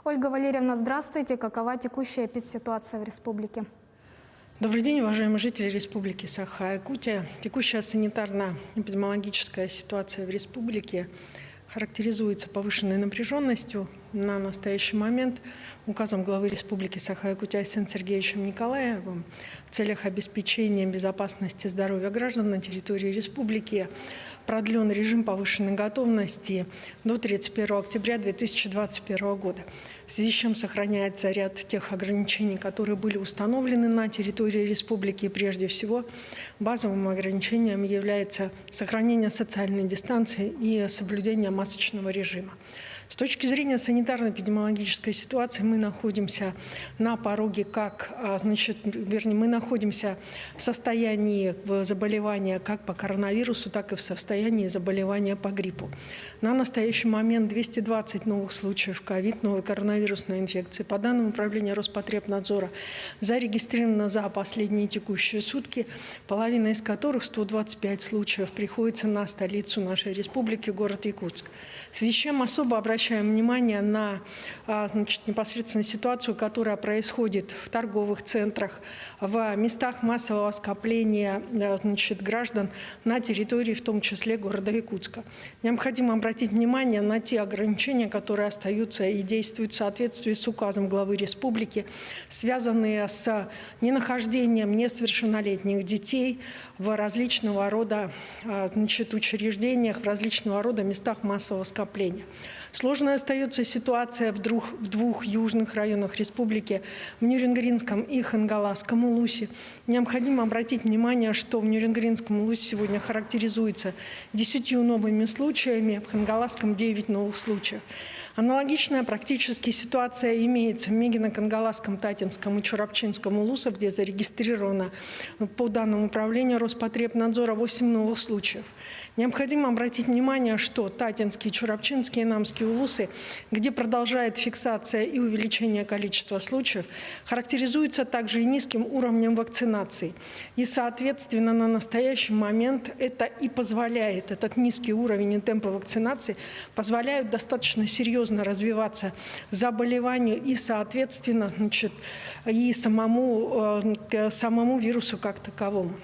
Ольга Валерьевна, здравствуйте. Какова текущая эпидситуация в республике? Добрый день, уважаемые жители Республики Саха-Якутия. Текущая санитарно-эпидемиологическая ситуация в республике характеризуется повышенной напряженностью. На настоящий момент указом главы Республики Саха-Якутия Арсением Сергеевичем Николаевым в целях обеспечения безопасности и здоровья граждан на территории республики продлен режим повышенной готовности до 31 октября 2021 года. В связи с чем сохраняется ряд тех ограничений, которые были установлены на территории республики. Прежде всего, базовым ограничением является сохранение социальной дистанции и соблюдение масочного режима. С точки зрения санитарно-эпидемиологической ситуации мы находимся на пороге, мы находимся в состоянии заболевания как по коронавирусу, так и в состоянии заболевания по гриппу. На настоящий момент 220 новых случаев ковид, новой коронавирусной инфекции. По данным Управления Роспотребнадзора зарегистрировано за последние текущие сутки, половина из которых, 125 случаев, приходится на столицу нашей республики, город Якутск. В связи с чем особо обращаем внимание на непосредственно ситуацию, которая происходит в торговых центрах, в местах массового скопления граждан на территории, в том числе города Якутска. Необходимо обратить внимание на те ограничения, которые остаются и действуют в соответствии с указом главы республики, связанные с ненахождением несовершеннолетних детей в различного рода учреждениях, в различного рода местах массового скопления. Сложной остается ситуация в двух южных районах республики, в Нюрингринском и Хангаласском улусе. Необходимо обратить внимание, что в Нюрингринском улусе сегодня характеризуется 10 новыми случаями, в Хангаласском 9 новых случаев. Аналогичная практически ситуация имеется в Мегино-Кангаласском, Татинском и Чурапчинском улусах, где зарегистрировано по данным Управления Роспотребнадзора 8 новых случаев. Необходимо обратить внимание, что Татинский, Чурапчинский и Намский улусы, где продолжает фиксация и увеличение количества случаев, характеризуются также и низким уровнем вакцинации. И, соответственно, на настоящий момент это и позволяет, этот низкий уровень и темпы вакцинации позволяют достаточно серьезно развиваться заболеванию и, соответственно, и самому вирусу как таковому.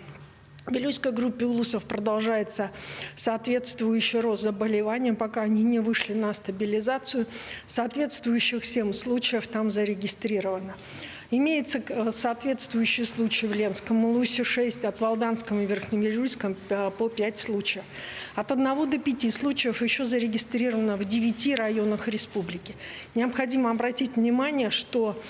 В Вилюйской группе улусов продолжается соответствующий рост заболеваний, пока они не вышли на стабилизацию. Соответствующих 7 случаев там зарегистрировано. Имеется соответствующие случаи в Ленском улусе 6, от Валданском и Верхневилюйском по 5 случаев. От 1 до 5 случаев еще зарегистрировано в 9 районах республики. Необходимо обратить внимание, что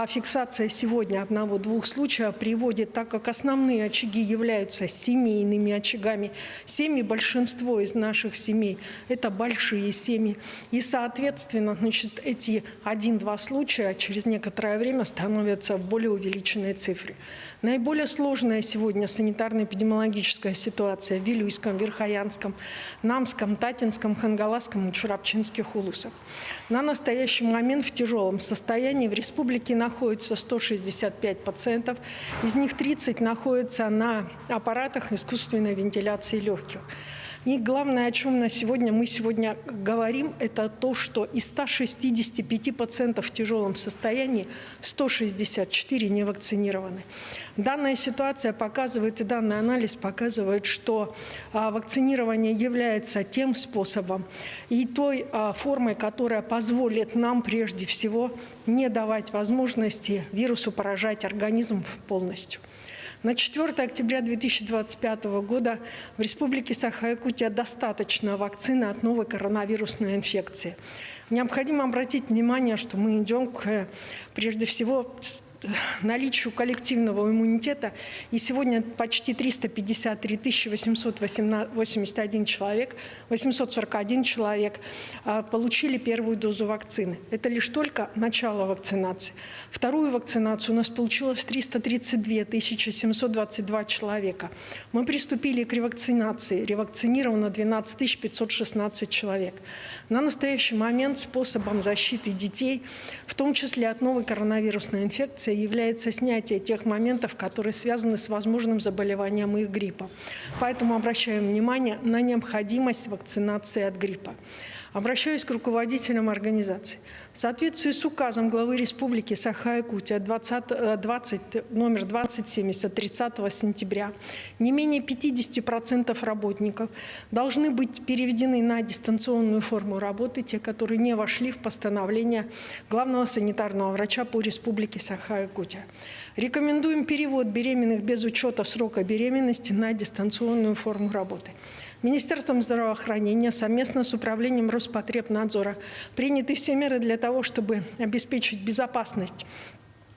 фиксация сегодня 1-2 случаев приводит, так как основные очаги являются семейными очагами. Семьи, большинство из наших семей – это большие семьи. И, соответственно, эти 1-2 случая через некоторое время становятся в более увеличенной цифре. Наиболее сложная сегодня санитарно-эпидемиологическая ситуация в Вилюйском, Верхоянском, Намском, Татинском, Хангаласском и Чурапчинских улусах. На настоящий момент в тяжелом состоянии в республике находится 165 пациентов, из них 30 находятся на аппаратах искусственной вентиляции легких. И главное, о чем мы сегодня говорим, это то, что из 165 пациентов в тяжелом состоянии 164 не вакцинированы. Данная ситуация показывает, и данный анализ показывает, что вакцинирование является тем способом и той формой, которая позволит нам прежде всего не давать возможности вирусу поражать организм полностью. На 4 октября 2025 года в Республике Саха-Якутия достаточно вакцины от новой коронавирусной инфекции. Необходимо обратить внимание, что мы идем прежде всего наличию коллективного иммунитета. И сегодня почти 353 841 человек получили первую дозу вакцины. Это лишь только начало вакцинации. Вторую вакцинацию у нас получилось 332 722 человека. Мы приступили к ревакцинации. Ревакцинировано 12 516 человек. На настоящий момент способом защиты детей, в том числе от новой коронавирусной инфекции, является снятие тех моментов, которые связаны с возможным заболеванием их гриппа. Поэтому обращаем внимание на необходимость вакцинации от гриппа. Обращаюсь к руководителям организации. В соответствии с указом главы Республики Саха-Якутия номер 2070 от 30 сентября не менее 50% работников должны быть переведены на дистанционную форму работы, те, которые не вошли в постановление главного санитарного врача по Республике Саха-Якутия. Рекомендуем перевод беременных без учета срока беременности на дистанционную форму работы. Министерством здравоохранения совместно с Управлением Роспотребнадзора приняты все меры для того, чтобы обеспечить безопасность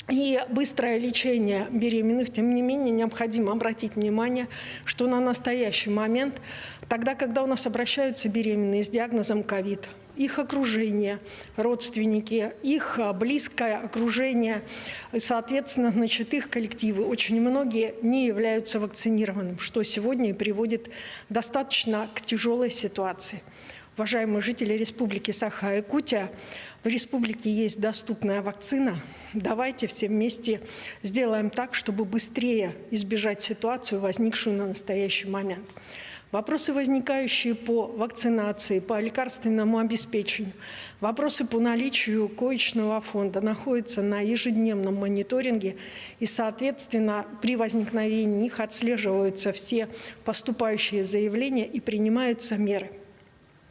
и быстрое лечение беременных. Тем не менее, необходимо обратить внимание, что на настоящий момент, тогда, когда у нас обращаются беременные с диагнозом ковид, их окружение, родственники, их близкое окружение, соответственно, их коллективы, очень многие не являются вакцинированными, что сегодня и приводит достаточно к тяжелой ситуации. Уважаемые жители Республики Саха-Якутия, в республике есть доступная вакцина. Давайте все вместе сделаем так, чтобы быстрее избежать ситуацию, возникшую на настоящий момент. Вопросы, возникающие по вакцинации, по лекарственному обеспечению, вопросы по наличию коечного фонда находятся на ежедневном мониторинге, и, соответственно, при возникновении их отслеживаются все поступающие заявления и принимаются меры.